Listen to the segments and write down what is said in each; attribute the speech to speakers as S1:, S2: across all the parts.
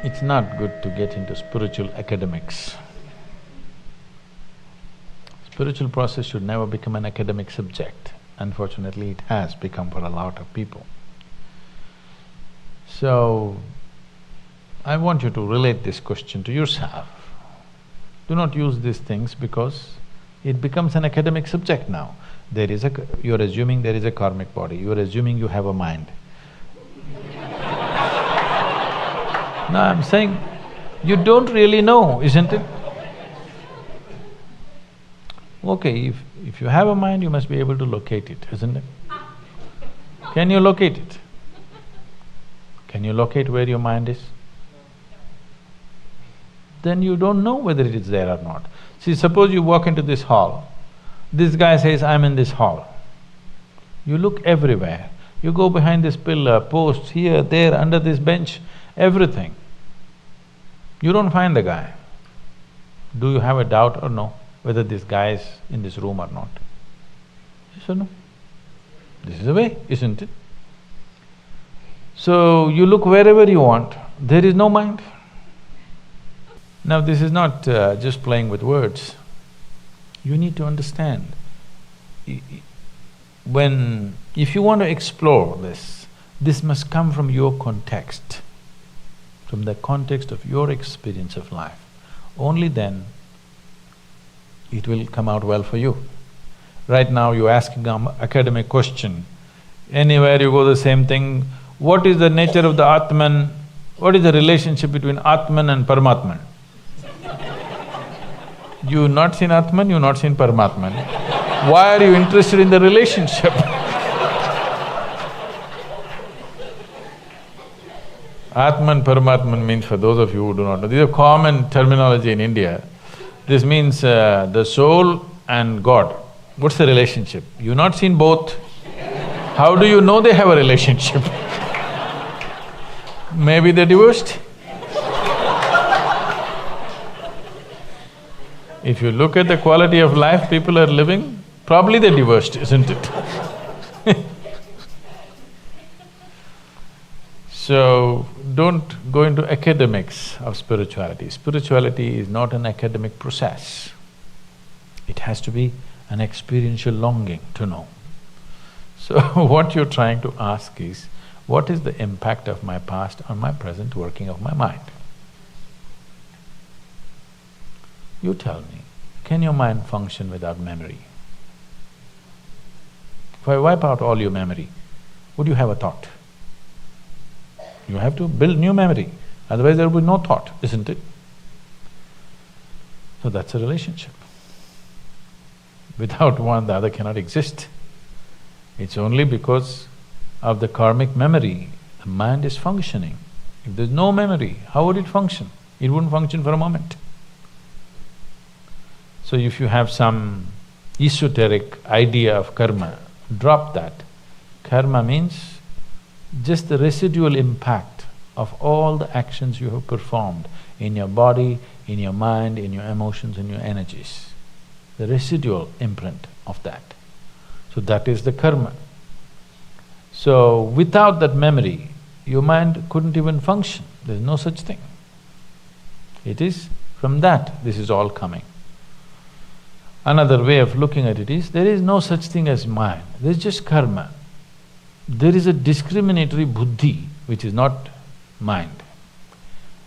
S1: It's not good to get into spiritual academics. Spiritual process should never become an academic subject. Unfortunately, it has become for a lot of people. So, I want you to relate this question to yourself. Do not use these things because it becomes an academic subject now. You're assuming there is a karmic body, you're assuming you have a mind. No, I'm saying, you don't really know, isn't it? Okay, if you have a mind, you must be able to locate it, isn't it? Can you locate it? Can you locate where your mind is? Then you don't know whether it is there or not. See, suppose you walk into this hall, this guy says, I'm in this hall. You look everywhere, you go behind this pillar, post, here, there, under this bench, everything. You don't find the guy. Do you have a doubt or no, whether this guy is in this room or not? Yes or no? This is the way, isn't it? So, you look wherever you want, there is no mind. Now, this is not just playing with words. You need to understand, if you want to explore this must come from your context, from the context of your experience of life. Only then it will come out well for you. Right now you're asking an academic question, anywhere you go the same thing, what is the nature of the Atman, what is the relationship between Atman and Paramatman? You've not seen Atman, you've not seen Paramatman. Why are you interested in the relationship? Atman, Paramatman means, for those of you who do not know, these are common terminology in India. This means the soul and God. What's the relationship? You've not seen both. How do you know they have a relationship? Maybe they're divorced. If you look at the quality of life people are living, probably they're divorced, isn't it? So, don't go into academics of spirituality. Spirituality is not an academic process. It has to be an experiential longing to know. So, what you're trying to ask is, what is the impact of my past on my present working of my mind? You tell me, can your mind function without memory? If I wipe out all your memory, would you have a thought? You have to build new memory, otherwise there will be no thought, isn't it? So that's a relationship. Without one, the other cannot exist. It's only because of the karmic memory, the mind is functioning. If there's no memory, how would it function? It wouldn't function for a moment. So if you have some esoteric idea of karma, drop that. Karma means just the residual impact of all the actions you have performed in your body, in your mind, in your emotions, in your energies. The residual imprint of that. So that is the karma. So without that memory, your mind couldn't even function, there's no such thing. It is from that this is all coming. Another way of looking at it is, there is no such thing as mind, there's just karma. There is a discriminatory buddhi, which is not mind.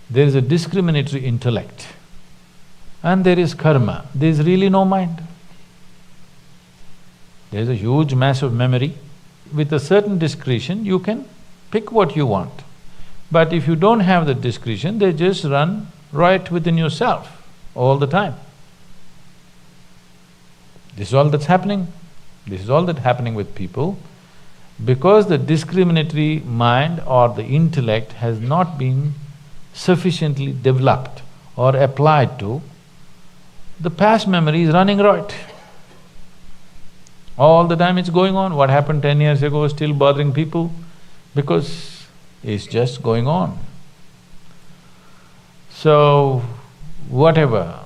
S1: There is a discriminatory intellect. And there is karma, there is really no mind. There is a huge mass of memory. With a certain discretion, you can pick what you want. But if you don't have the discretion, they just run right within yourself all the time. This is all that's happening. This is all that's happening with people. Because the discriminatory mind or the intellect has not been sufficiently developed or applied to, the past memory is running right. All the time it's going on. What happened 10 years ago is still bothering people because it's just going on. So, whatever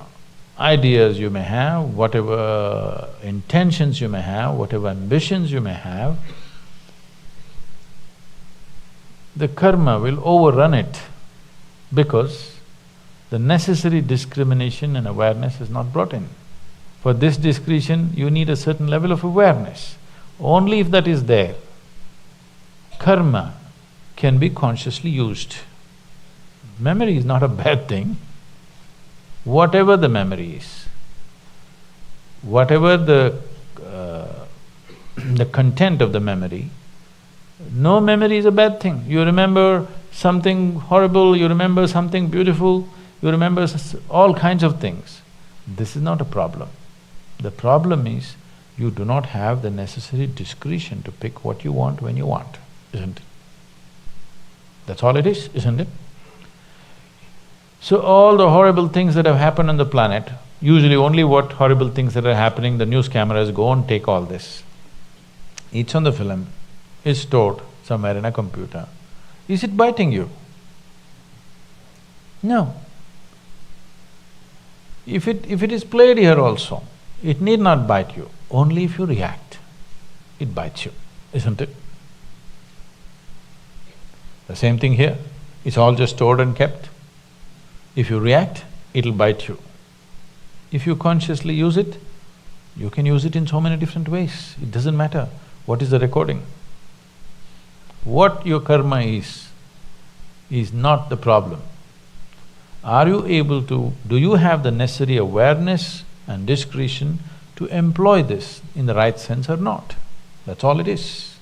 S1: ideas you may have, whatever intentions you may have, whatever ambitions you may have, the karma will overrun it because the necessary discrimination and awareness is not brought in. For this discretion, you need a certain level of awareness. Only if that is there, karma can be consciously used. Memory is not a bad thing. Whatever the memory is, whatever the content of the memory, no memory is a bad thing. You remember something horrible, you remember something beautiful, you remember all kinds of things. This is not a problem. The problem is you do not have the necessary discretion to pick what you want when you want, isn't it? That's all it is, isn't it? So all the horrible things that have happened on the planet, usually only what horrible things that are happening, the news cameras go and take all this. It's on the film, it's stored somewhere in a computer. Is it biting you? No. If it is played here also, it need not bite you, only if you react, it bites you, isn't it? The same thing here, it's all just stored and kept. If you react, it'll bite you. If you consciously use it, you can use it in so many different ways, it doesn't matter what is the recording. What your karma is not the problem. Are you able to… do you have the necessary awareness and discretion to employ this in the right sense or not? That's all it is.